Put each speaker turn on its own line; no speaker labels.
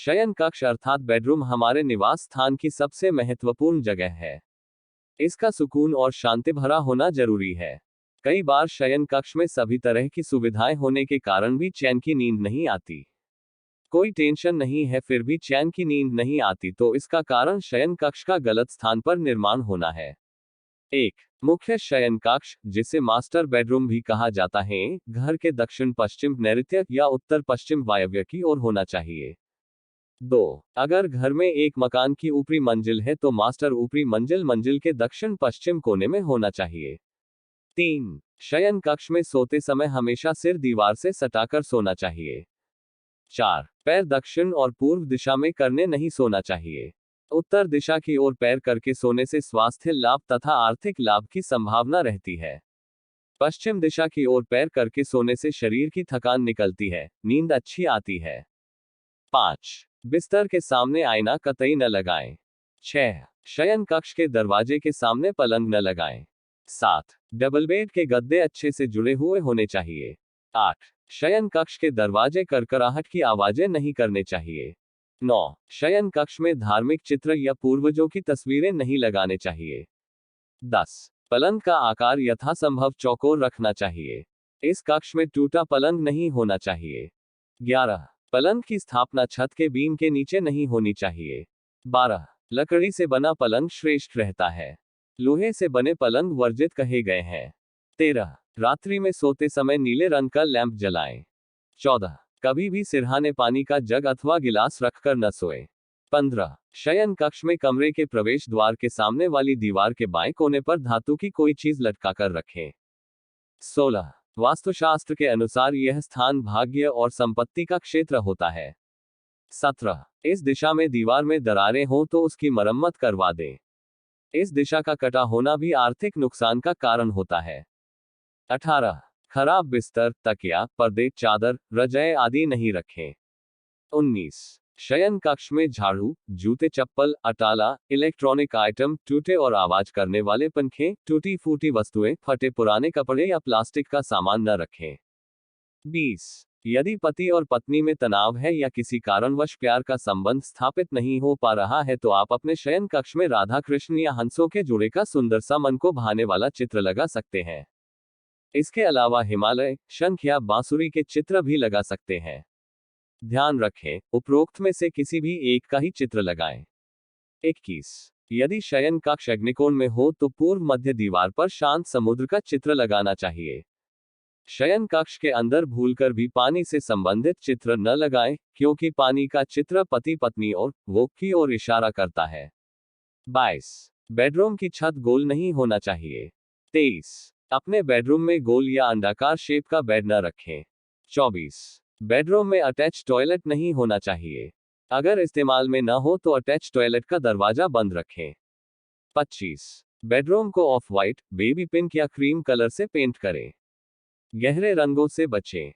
शयन कक्ष अर्थात बेडरूम हमारे निवास स्थान की सबसे महत्वपूर्ण जगह है। इसका सुकून और शांति भरा होना जरूरी है। कई बार शयन कक्ष में सभी तरह की सुविधाएं होने के कारण भी चैन की नींद नहीं आती। कोई टेंशन नहीं है फिर भी चैन की नींद नहीं आती तो इसका कारण शयन कक्ष का गलत स्थान पर निर्माण होना है। एक मुख्य शयन कक्ष, जिसे मास्टर बेडरूम भी कहा जाता है, घर के दक्षिण पश्चिम, नैऋत्य या उत्तर पश्चिम वायव्य की ओर होना चाहिए। 2 अगर घर में एक मकान की ऊपरी मंजिल है तो मास्टर ऊपरी मंजिल मंजिल के दक्षिण पश्चिम कोने में होना चाहिए। 3 शयन कक्ष में सोते समय हमेशा सिर दीवार से सटाकर सोना चाहिए। 4 पैर दक्षिण और पूर्व दिशा में करने नहीं सोना चाहिए। उत्तर दिशा की ओर पैर करके सोने से स्वास्थ्य लाभ तथा आर्थिक लाभ की संभावना रहती है। पश्चिम दिशा की ओर पैर करके सोने से शरीर की थकान निकलती है, नींद अच्छी आती है। 5 बिस्तर के सामने आईना कतई न लगाएं। 6 शयन कक्ष के दरवाजे के सामने पलंग न लगाएं। 7 डबल बेड के गद्दे अच्छे से जुड़े हुए होने चाहिए। 8 शयन कक्ष के दरवाजे करकराहट की आवाजें नहीं करने चाहिए। 9 शयन कक्ष में धार्मिक चित्र या पूर्वजों की तस्वीरें नहीं लगाने चाहिए। 10 पलंग का आकार यथासंभव चौकोर रखना चाहिए। इस कक्ष में टूटा पलंग नहीं होना चाहिए। 11 पलंग की स्थापना छत के बीम के नीचे नहीं होनी चाहिए। 12 लकड़ी से बना पलंग श्रेष्ठ रहता है। लोहे से बने पलंग वर्जित कहे गए हैं। 13 रात्रि में सोते समय नीले रंग का लैंप जलाएं। 14 कभी भी सिरहाने पानी का जग अथवा गिलास रखकर न सोएं। 15 शयन कक्ष में कमरे के प्रवेश द्वार के सामने वाली दीवार के बाएं कोने पर धातु की कोई चीज लटकाकर रखें। 16 वास्तुशास्त्र के अनुसार यह स्थान भाग्य और संपत्ति का क्षेत्र होता है। 17 इस दिशा में दीवार में दरारें हो तो उसकी मरम्मत करवा दें। इस दिशा का कटा होना भी आर्थिक नुकसान का कारण होता है। 18 खराब बिस्तर, तकिया, पर्दे, चादर, रजाई आदि नहीं रखें। 19 शयन कक्ष में झाड़ू, जूते, चप्पल, अटाला, इलेक्ट्रॉनिक आइटम, टूटे और आवाज करने वाले पंखे, टूटी फूटी वस्तुएं, फटे पुराने कपड़े या प्लास्टिक का सामान न रखें। 20 यदि पति और पत्नी में तनाव है या किसी कारणवश प्यार का संबंध स्थापित नहीं हो पा रहा है तो आप अपने शयन कक्ष में राधा कृष्ण या हंसों के जोड़े का सुंदर सा मन को भाने वाला चित्र लगा सकते हैं। इसके अलावा हिमालय, शंख या बांसुरी के चित्र भी लगा सकते हैं। ध्यान रखें, उपरोक्त में से किसी भी एक का ही चित्र लगाएं। 21 यदि शयन कक्ष अग्निकोण में हो तो पूर्व मध्य दीवार पर शांत समुद्र का चित्र लगाना चाहिए। शयन कक्ष के अंदर भूलकर भी पानी से संबंधित चित्र न लगाएं, क्योंकि पानी का चित्र पति पत्नी और वो की ओर इशारा करता है। 22 बेडरूम की छत गोल नहीं होना चाहिए। 23 अपने बेडरूम में गोल या अंडाकार शेप का बेड न रखें। 24 बेडरूम में अटैच टॉयलेट नहीं होना चाहिए। अगर इस्तेमाल में न हो तो अटैच टॉयलेट का दरवाजा बंद रखें। 25 बेडरूम को ऑफ वाइट, बेबी पिंक या क्रीम कलर से पेंट करें। गहरे रंगों से बचें।